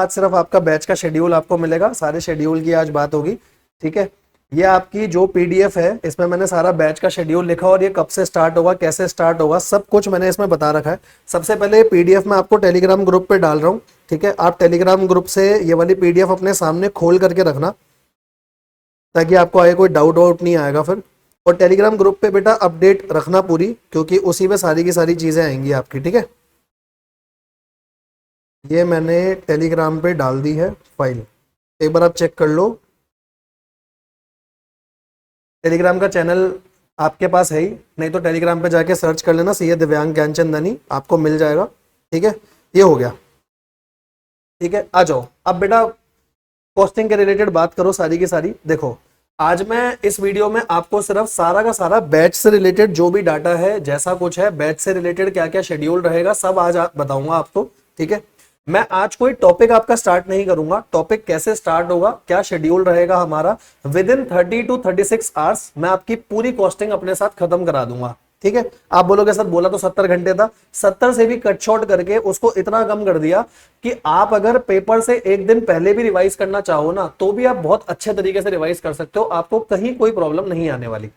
आज सिर्फ आपका बैच का शेड्यूल आपको मिलेगा, सारे शेड्यूल की आज बात होगी, ठीक है। ये आपकी जो पीडीएफ है इसमें मैंने सारा बैच का शेड्यूल लिखा और ये कब से स्टार्ट होगा, कैसे स्टार्ट होगा, सब कुछ मैंने इसमें बता रखा है। सबसे पहले पीडीएफ मैं आपको टेलीग्राम ग्रुप पे डाल रहा हूँ, ठीक है। आप टेलीग्राम ग्रुप से ये वाली पीडीएफ अपने सामने खोल करके रखना, ताकि आपको आगे कोई डाउट वाउट नहीं आएगा फिर। और टेलीग्राम ग्रुप पे बेटा अपडेट रखना पूरी, क्योंकि उसी में सारी की सारी चीजें आएंगी आपकी, ठीक है। ये मैंने टेलीग्राम पे डाल दी है फाइल, एक बार आप चेक कर लो। टेलीग्राम का चैनल आपके पास है ही, नहीं तो टेलीग्राम पे जाके सर्च कर लेना सीए दिव्यांग ज्ञानचंदानी, आपको मिल जाएगा, ठीक है। ये हो गया, ठीक है। आ जाओ अब बेटा कॉस्टिंग के रिलेटेड बात करो सारी की सारी। देखो आज मैं इस वीडियो में आपको सिर्फ सारा का सारा बैच से रिलेटेड जो भी डाटा है, जैसा कुछ है बैच से रिलेटेड क्या क्या शेड्यूल रहेगा, सब आज बताऊंगा आपको, ठीक है। मैं आज कोई टॉपिक आपका स्टार्ट नहीं करूंगा, टॉपिक कैसे स्टार्ट होगा, क्या शेड्यूल रहेगा हमारा, विद इन 30 to 36 आवर्स मैं आपकी पूरी कॉस्टिंग अपने साथ खत्म करा दूंगा, ठीक है। आप बोलोगे सर बोला तो 70 घंटे था, 70 से भी कट शॉर्ट करके उसको इतना कम कर दिया कि आप अगर पेपर से एक दिन पहले भी रिवाइज करना चाहो ना, तो भी आप बहुत अच्छे तरीके से रिवाइज कर सकते हो, आपको कहीं कोई प्रॉब्लम नहीं आने वाली,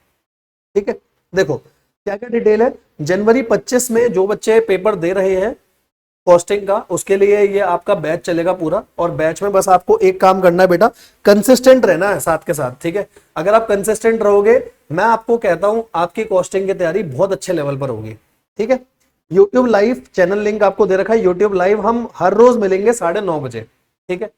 ठीक है। देखो क्या क्या डिटेल है। जनवरी 25 में जो बच्चे पेपर दे रहे हैं कॉस्टिंग का, उसके लिए ये आपका बैच चलेगा पूरा। और बैच में बस आपको एक काम करना है बेटा, कंसिस्टेंट रहना है साथ के साथ, ठीक है। अगर आप कंसिस्टेंट रहोगे, मैं आपको कहता हूं आपकी कॉस्टिंग की तैयारी बहुत अच्छे लेवल पर होगी, ठीक है। यूट्यूब लाइव चैनल लिंक आपको दे रखा है, यूट्यूब लाइव हम हर रोज मिलेंगे 9:30 बजे, ठीक है।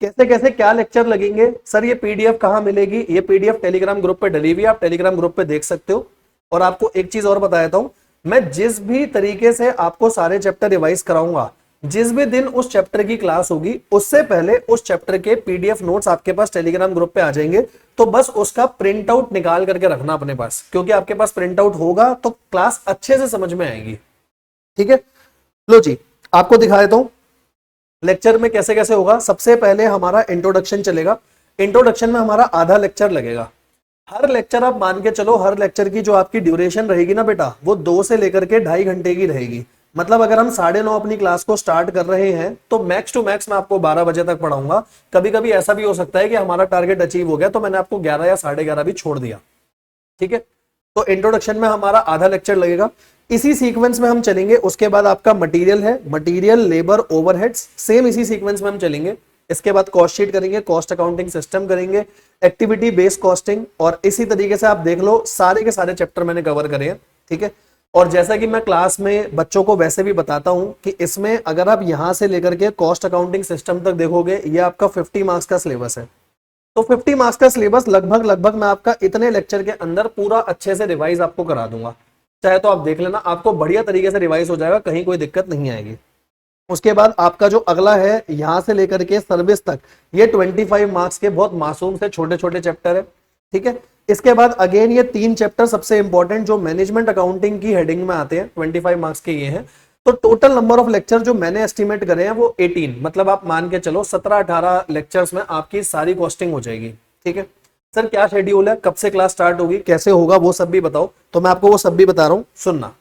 कैसे कैसे क्या लेक्चर लगेंगे सर, ये पीडीएफ कहाँ मिलेगी, ये पीडीएफ टेलीग्राम ग्रुप पे डली हुई है, आप टेलीग्राम ग्रुप पे देख सकते हो। और आपको एक चीज और बता देता हूं, मैं जिस भी तरीके से आपको सारे चैप्टर रिवाइज कराऊंगा, जिस भी दिन उस चैप्टर की क्लास होगी, उससे पहले उस चैप्टर के पीडीएफ नोट्स आपके पास टेलीग्राम ग्रुप पे आ जाएंगे। तो बस उसका प्रिंट आउट निकाल करके रखना अपने पास, क्योंकि आपके पास प्रिंट आउट होगा तो क्लास अच्छे से समझ में आएगी, ठीक है। लो जी आपको दिखा देता हूं लेक्चर में कैसे कैसे होगा। सबसे पहले हमारा इंट्रोडक्शन चलेगा, इंट्रोडक्शन में हमारा आधा लेक्चर लगेगा। हर लेक्चर आप मान के चलो, हर लेक्चर की जो आपकी ड्यूरेशन रहेगी ना बेटा, वो 2 से लेकर के 2.5 घंटे की रहेगी। मतलब अगर हम 9:30 अपनी क्लास को स्टार्ट कर रहे हैं तो मैक्स टू मैक्स मैं आपको 12 बजे तक पढ़ाऊंगा। कभी कभी ऐसा भी हो सकता है कि हमारा टारगेट अचीव हो गया तो मैंने आपको 11 या 11:30 भी छोड़ दिया, ठीक है। तो इंट्रोडक्शन में हमारा आधा लेक्चर लगेगा, इसी सीक्वेंस में हम चलेंगे। उसके बाद आपका मटेरियल है, मटेरियल लेबर ओवरहेड्स, सेम इसी सीक्वेंस में हम चलेंगे। इसके बाद कॉस्ट शीट करेंगे, कॉस्ट अकाउंटिंग सिस्टम करेंगे, एक्टिविटी बेस्ड कॉस्टिंग, और इसी तरीके से आप देख लो सारे के सारे चैप्टर मैंने कवर करे हैं, ठीक है। और जैसा कि मैं क्लास में बच्चों को वैसे भी बताता हूं कि इसमें अगर आप यहां से लेकर के कॉस्ट अकाउंटिंग सिस्टम तक देखोगे, ये आपका 50 मार्क्स का सिलेबस है। तो 50 मार्क्स का सिलेबस लगभग मैं आपका इतने लेक्चर के अंदर पूरा अच्छे से रिवाइज आपको करा दूंगा। चाहे तो आप देख लेना, आपको बढ़िया तरीके से रिवाइज हो जाएगा, कहीं कोई दिक्कत नहीं आएगी। उसके बाद आपका जो अगला है यहां से लेकर के सर्विस तक, ये 25 मार्क्स के बहुत मासूम से छोटे छोटे चैप्टर है, ठीक है। इसके बाद अगेन ये 3 चैप्टर सबसे इंपॉर्टेंट जो मैनेजमेंट अकाउंटिंग की हेडिंग में आते हैं, 25 मार्क्स के ये हैं। तो टोटल नंबर ऑफ लेक्चर जो मैंने एस्टिमेट करे हैं वो 18, मतलब आप मान के चलो 17-18 लेक्चर्स में आपकी सारी कॉस्टिंग हो जाएगी, ठीक है। सर क्या शेड्यूल है, कब से क्लास स्टार्ट होगी, कैसे होगा, वो सब भी बताओ। तो मैं आपको वो सब भी बता रहा हूं, सुनना,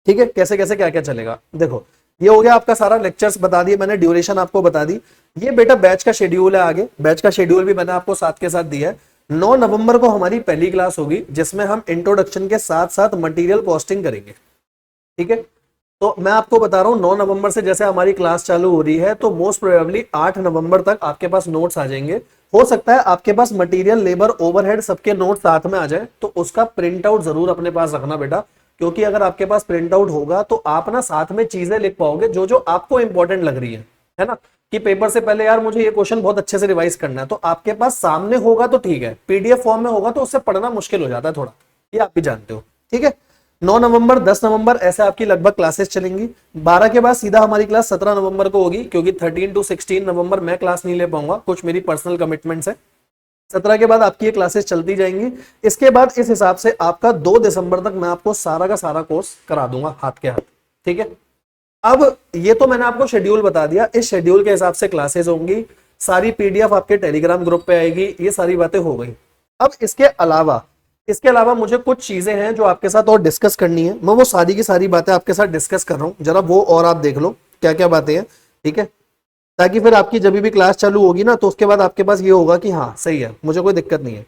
ठीक है। कैसे कैसे क्या क्या चलेगा। देखो ये हो गया आपका सारा लेक्चर्स बता दिए मैंने, ड्यूरेशन आपको बता दी। ये बेटा बैच का शेड्यूल है, आगे बैच का शेड्यूल भी मैंने आपको साथ के साथ दिया है। 9 नवंबर को हमारी पहली क्लास होगी, जिसमें हम इंट्रोडक्शन के साथ साथ मटेरियल कॉस्टिंग करेंगे, ठीक है। तो मैं आपको बता रहा हूं 9 नवंबर से जैसे हमारी क्लास चालू हो रही है, तो मोस्ट प्रोबेबली 8 नवंबर तक आपके पास नोट्स आ जाएंगे। हो सकता है आपके पास मटेरियल लेबर ओवरहेड सबके नोट साथ में आ जाए, तो उसका प्रिंट आउट जरूर अपने पास रखना बेटा, क्योंकि अगर आपके पास प्रिंट आउट होगा तो आप ना साथ में चीजें लिख पाओगे जो जो आपको इंपॉर्टेंट लग रही है ना। कि पेपर से पहले यार मुझे ये क्वेश्चन बहुत अच्छे से रिवाइज करना है, तो आपके पास सामने होगा तो ठीक है, पीडीएफ फॉर्म में होगा तो उससे पढ़ना मुश्किल हो जाता है थोड़ा, ये आप भी जानते हो, ठीक है। 9 नवंबर 10 नवंबर ऐसे आपकी लगभग क्लासेस चलेंगी। 12 के बाद सीधा हमारी क्लास 17 नवंबर को होगी, क्योंकि 13 to 16 नवंबर मैं क्लास नहीं ले पाऊंगा, कुछ मेरी पर्सनल कमिटमेंट्स है। 17 के बाद आपकी ये क्लासेस चलती जाएंगी। इसके बाद इस हिसाब से आपका 2 दिसंबर तक मैं आपको सारा का सारा कोर्स करा दूंगा हाथ के हाथ, ठीक है। अब ये तो मैंने आपको शेड्यूल बता दिया, इस शेड्यूल के हिसाब से क्लासेस होंगी, सारी पीडीएफ आपके टेलीग्राम ग्रुप पे आएगी, ये सारी बातें हो गई। अब इसके अलावा मुझे कुछ चीजें हैं जो आपके साथ और डिस्कस करनी है, मैं वो सारी की सारी बातें आपके साथ डिस्कस कर रहा हूं, जरा वो और आप देख लो क्या क्या बातें हैं, ठीक है, ताकि फिर आपकी जब भी क्लास चालू होगी ना तो उसके बाद आपके पास ये होगा कि हाँ सही है, मुझे कोई दिक्कत नहीं है।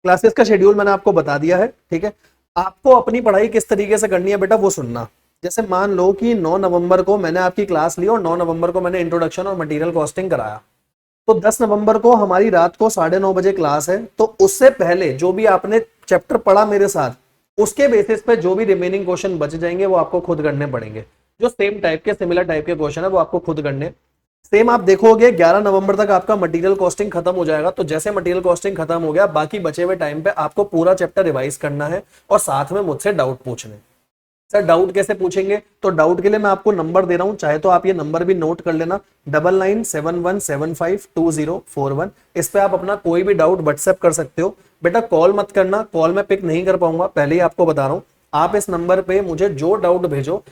क्लासेस का शेड्यूल मैंने आपको बता दिया है, ठीक है। आपको अपनी पढ़ाई किस तरीके से करनी है बेटा वो सुनना। जैसे मान लो कि 9 नवंबर को मैंने आपकी क्लास ली और 9 नवंबर को मैंने इंट्रोडक्शन और मटेरियल कॉस्टिंग कराया, तो 10 नवंबर को हमारी रात को 9:30 बजे क्लास है। तो उससे पहले जो भी आपने चैप्टर पढ़ा मेरे साथ, उसके बेसिस पे जो भी रिमेनिंग क्वेश्चन बच जाएंगे वो आपको खुद करने पड़ेंगे। जो सेम टाइप के सिमिलर टाइप के क्वेश्चन है वो आपको खुद करने। सेम आप देखोगे 11 नवंबर तक आपका मटेरियल कॉस्टिंग खत्म हो जाएगा। तो जैसे मटेरियल कॉस्टिंग खत्म हो गया, बाकी बचे हुए टाइम पे आपको पूरा चैप्टर रिवाइज करना है और साथ में मुझसे डाउट पूछने। सर डाउट कैसे पूछेंगे? तो डाउट के लिए मैं आपको नंबर दे रहा हूं, चाहे तो आप ये नंबर भी नोट कर लेना, 9971752041। इस पे आप अपना कोई भी डाउट व्हाट्सएप कर सकते हो। बेटा कॉल मत करना, कॉल में पिक नहीं कर पाऊंगा, पहले ही आपको बता रहा हूं। आप इस नंबर पे मुझे जो डाउट भेजो,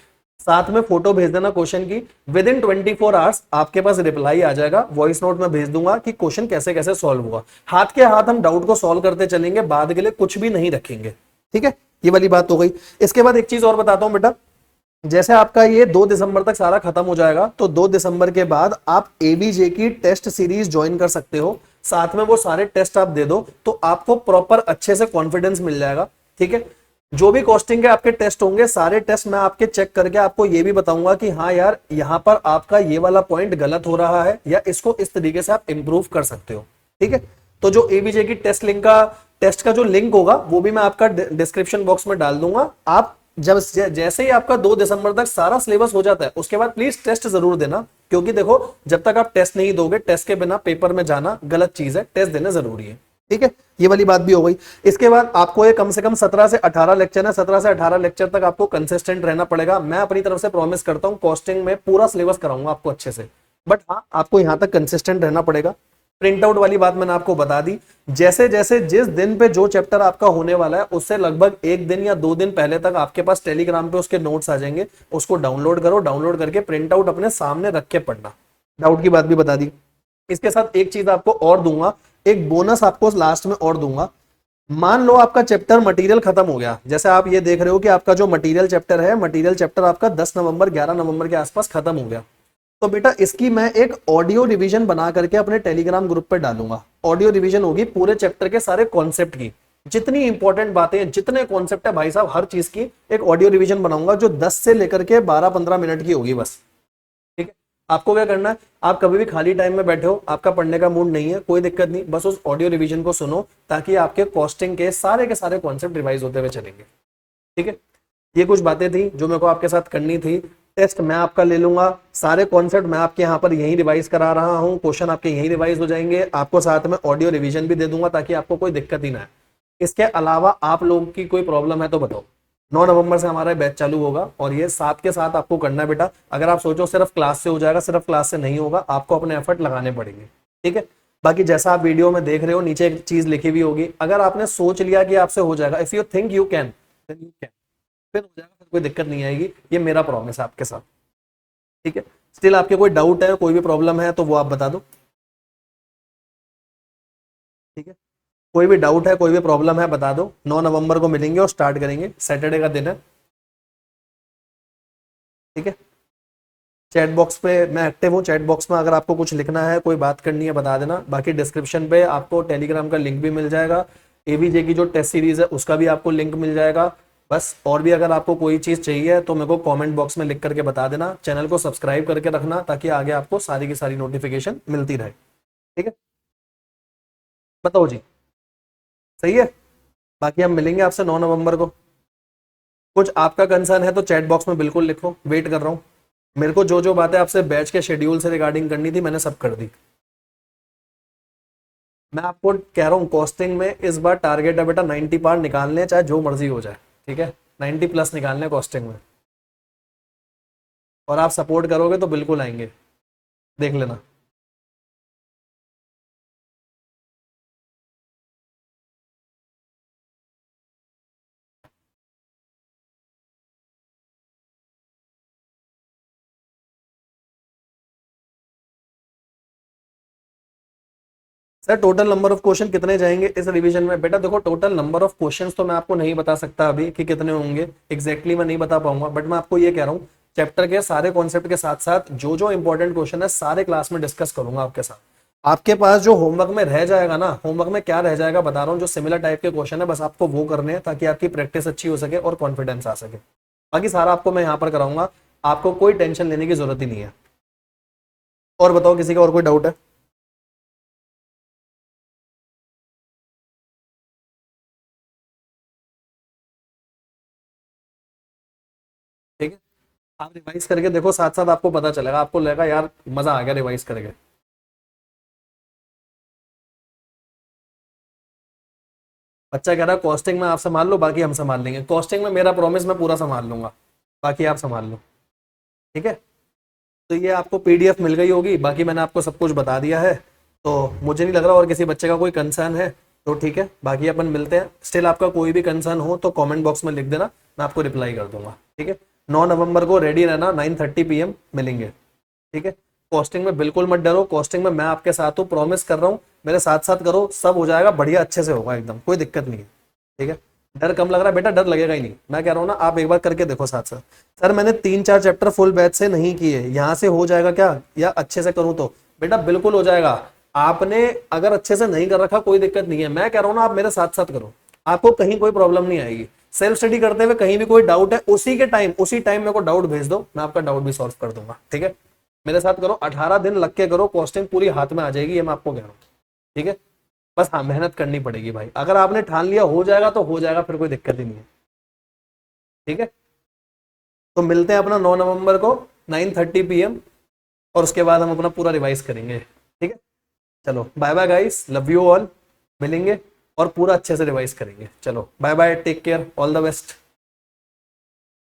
साथ में फोटो भेज देना क्वेश्चन की। विद इन 24 आवर्स आपके पास रिप्लाई आ जाएगा, वॉइस नोट में भेज दूंगा कि क्वेश्चन कैसे कैसे सॉल्व हुआ। हाथ के हाथ हम डाउट को सॉल्व करते चलेंगे, बाद के लिए कुछ भी नहीं रखेंगे, ठीक है। ये वाली बात हो गई। इसके बाद एक चीज और बताता हूं बेटा, जैसे आपका ये 2 दिसंबर तक सारा खत्म हो जाएगा, तो 2 दिसंबर के बाद आप एबीजे की टेस्ट सीरीज ज्वाइन कर सकते हो। साथ में वो सारे टेस्ट आप दे दो तो आपको प्रॉपर अच्छे से कॉन्फिडेंस मिल जाएगा, ठीक है। जो भी कॉस्टिंग के आपके टेस्ट होंगे, सारे टेस्ट मैं आपके चेक करके आपको ये भी बताऊंगा कि हाँ यार यहां पर आपका ये वाला पॉइंट गलत हो रहा है या इसको इस तरीके से आप इंप्रूव कर सकते हो, ठीक है। तो जो एबीजे की टेस्ट का जो लिंक होगा वो भी मैं आपका डिस्क्रिप्शन बॉक्स में डाल दूंगा। आप जब जैसे ही आपका 2 दिसंबर तक सारा सिलेबस हो जाता है, उसके बाद प्लीज टेस्ट जरूर देना, क्योंकि देखो जब तक आप टेस्ट नहीं दोगे, टेस्ट के बिना पेपर में जाना गलत चीज है, टेस्ट देना जरूरी है, ठीक है। ये वाली बात भी हो गई। इसके बाद आपको ये कम से कम 17 से 18 लेक्चर है, 17 से 18 लेक्चर तक आपको कंसिस्टेंट रहना पड़ेगा। मैं अपनी तरफ से प्रॉमिस करता हूं कॉस्टिंग में पूरा सिलेबस कराऊंगा आपको अच्छे से, बट हाँ आपको यहां तक कंसिस्टेंट रहना पड़ेगा। प्रिंट आउट वाली बात मैंने आपको बता दी। जैसे जैसे जिस दिन पे जो चैप्टर आपका होने वाला है, उससे लगभग 1 दिन या 2 दिन पहले तक आपके पास टेलीग्राम पे उसके नोट्स आ जाएंगे। उसको डाउनलोड करो, डाउनलोड करके प्रिंट आउट अपने सामने रख के पढ़ना। डाउट की बात भी बता दी। इसके साथ एक चीज आपको और दूंगा, एक बोनस आपको लास्ट में और दूंगा। मान लो आपका चैप्टर मटेरियल खत्म हो गया, जैसे आप ये देख रहे हो कि आपका जो मटेरियल चैप्टर है, मटेरियल चैप्टर आपका 10 नवंबर 11 नवंबर के आसपास खत्म हो गया, तो बेटा इसकी मैं एक ऑडियो रिवीजन बना करके अपने टेलीग्राम ग्रुप पे डालूंगा। ऑडियो रिवीजन होगी पूरे चैप्टर के सारे कॉन्सेप्ट की, जितनी इंपॉर्टेंट बातें हैं, जितने कॉन्सेप्ट है भाई साहब, हर चीज की एक ऑडियो रिवीजन बनाऊंगा, जो 10 से लेकर के 12-15 मिनट की होगी बस, ठीक है। आपको क्या करना है, आप कभी भी खाली टाइम में बैठे हो, आपका पढ़ने का मूड नहीं है, कोई दिक्कत नहीं, बस उस ऑडियो रिवीजन को सुनो, ताकि आपके कॉस्टिंग के सारे कॉन्सेप्ट रिवाइज होते हुए चलेंगे, ठीक है। ये कुछ बातें थी जो मेरे को आपके साथ करनी थी। टेस्ट मैं आपका ले लूंगा, सारे कॉन्सेप्ट मैं आपके यहाँ पर यही रिवाइज करा रहा हूँ, क्वेश्चन आपके यही रिवाइज हो जाएंगे, आपको साथ में ऑडियो रिवीजन भी दे दूंगा ताकि आपको कोई दिक्कत ही ना है। इसके अलावा आप लोगों की कोई प्रॉब्लम है तो बताओ। 9 नवंबर से हमारा बैच चालू होगा और ये साथ के साथ आपको करना है बेटा। अगर आप सोचो सिर्फ क्लास से हो जाएगा, सिर्फ क्लास से नहीं होगा, आपको अपने एफर्ट लगाने पड़ेंगे, ठीक है। बाकी जैसा आप वीडियो में देख रहे हो, नीचे एक चीज लिखी हुई होगी, अगर आपने सोच लिया कि आपसे हो जाएगा, if you think you can then you can, फिर हो जाएगा, फिर कोई दिक्कत नहीं आएगी। ये मेरा प्रॉमिस है आपके साथ, ठीक है। स्टिल आपके कोई डाउट है, कोई भी प्रॉब्लम है तो वो आप बता दो, ठीक है। कोई भी डाउट है, कोई भी प्रॉब्लम है बता दो। 9 नवंबर को मिलेंगे और स्टार्ट करेंगे, सैटरडे का दिन है, ठीक है। चैट बॉक्स पे मैं एक्टिव हूँ, चैट बॉक्स में अगर आपको कुछ लिखना है, कोई बात करनी है बता देना। बाकी डिस्क्रिप्शन पे आपको टेलीग्राम का लिंक भी मिल जाएगा, एबीजे की जो टेस्ट सीरीज है उसका भी आपको लिंक मिल जाएगा। बस और भी अगर आपको कोई चीज चाहिए तो मेरे को कमेंट बॉक्स में लिख करके बता देना। चैनल को सब्सक्राइब करके रखना ताकि आगे आपको सारी की सारी नोटिफिकेशन मिलती रहे, ठीक है। बताओ जी, सही है। बाकी हम मिलेंगे आपसे 9 नवंबर को। कुछ आपका कंसर्न है तो चैट बॉक्स में बिल्कुल लिखो, वेट कर रहा हूँ। मेरे को जो जो बातें आपसे बैच के शेड्यूल से रिगार्डिंग करनी थी मैंने सब कर दी। मैं आपको कह रहा हूँ कॉस्टिंग में इस बार टारगेट है बेटा 90 पार निकालने, चाहे जो मर्जी हो जाए, ठीक है। 90 प्लस निकालने कॉस्टिंग में, और आप सपोर्ट करोगे तो बिल्कुल आएंगे, देख लेना। Sir total number of question कितने जाएंगे इस रिवीजन में? बेटा देखो टोटल नंबर ऑफ क्वेश्चंस तो मैं आपको नहीं बता सकता अभी कि कितने होंगे, एग्जैक्टली मैं नहीं बता पाऊंगा, बट मैं आपको ये कह रहा हूँ चैप्टर के सारे कॉन्सेप्ट के साथ साथ जो जो इंपॉर्टेंट क्वेश्चन है सारे क्लास में डिस्कस करूंगा आपके साथ। आपके पास जो होमवर्क में रह जाएगा ना, होमवर्क में क्या रह जाएगा बता रहा हूँ, जो सिमिलर टाइप के क्वेश्चन है बस आपको वो करने हैं ताकि आपकी प्रैक्टिस अच्छी हो सके और कॉन्फिडेंस आ सके। बाकी सारा आपको मैं यहाँ पर कराऊंगा, आपको कोई टेंशन लेने की जरूरत ही नहीं है। और बताओ किसी का और कोई डाउट है? ठीक है, आप रिवाइज करके देखो, साथ साथ आपको पता चलेगा, आपको लगेगा यार मजा आ गया रिवाइज करके। बच्चा कह रहा है कॉस्टिंग में आप संभाल लो, बाकी हम संभाल लेंगे। कॉस्टिंग में मेरा प्रॉमिस, मैं पूरा संभाल लूंगा, बाकी आप संभाल लो। ठीक है, तो ये आपको पीडीएफ मिल गई होगी, बाकी मैंने आपको सब कुछ बता दिया है। तो मुझे नहीं लग रहा और किसी बच्चे का कोई कंसर्न है, तो ठीक है, बाकी अपन मिलते हैं। स्टिल आपका कोई भी कंसर्न हो तो कमेंट बॉक्स में लिख देना, मैं आपको रिप्लाई कर दूंगा। ठीक है, 9 नवंबर को रेडी रहना, 9:30 PM मिलेंगे। ठीक है, कॉस्टिंग में बिल्कुल मत डरो, कॉस्टिंग में मैं आपके साथ हूँ, प्रॉमिस कर रहा हूँ, मेरे साथ साथ करो, सब हो जाएगा बढ़िया, अच्छे से होगा, एकदम कोई दिक्कत नहीं है। ठीक है, डर कम लग रहा है बेटा, डर लगेगा ही नहीं, मैं कह रहा हूँ ना, आप एक बार करके देखो साथ साथ। सर मैंने 3-4 चैप्टर फुल बैच से नहीं किए, यहाँ से हो जाएगा क्या, या अच्छे से करूँ तो? बेटा बिल्कुल हो जाएगा। आपने अगर अच्छे से नहीं कर रखा कोई दिक्कत नहीं है, मैं कह रहा हूँ ना, आप मेरे साथ साथ करो, आपको कहीं कोई प्रॉब्लम नहीं आएगी। सेल्फ स्टडी करते हुए कहीं भी कोई डाउट है, उसी टाइम मेरे को डाउट भेज दो, मैं आपका डाउट भी सॉल्व कर दूंगा। ठीक है, मेरे साथ करो, 18 दिन लग के करो, कॉस्टिंग पूरी हाथ में आ जाएगी, ये मैं आपको कह रहा हूँ। ठीक है, बस हाँ मेहनत करनी पड़ेगी भाई, अगर आपने ठान लिया हो जाएगा तो हो जाएगा, फिर कोई दिक्कत ही नहीं है। ठीक है, तो मिलते हैं अपना 9 नवंबर को 9:30 PM, और उसके बाद हम अपना पूरा रिवाइज करेंगे। ठीक है, चलो bye bye guys, love you all, मिलेंगे और पूरा अच्छे से रिवाइज करेंगे। चलो bye bye, take care, all the best.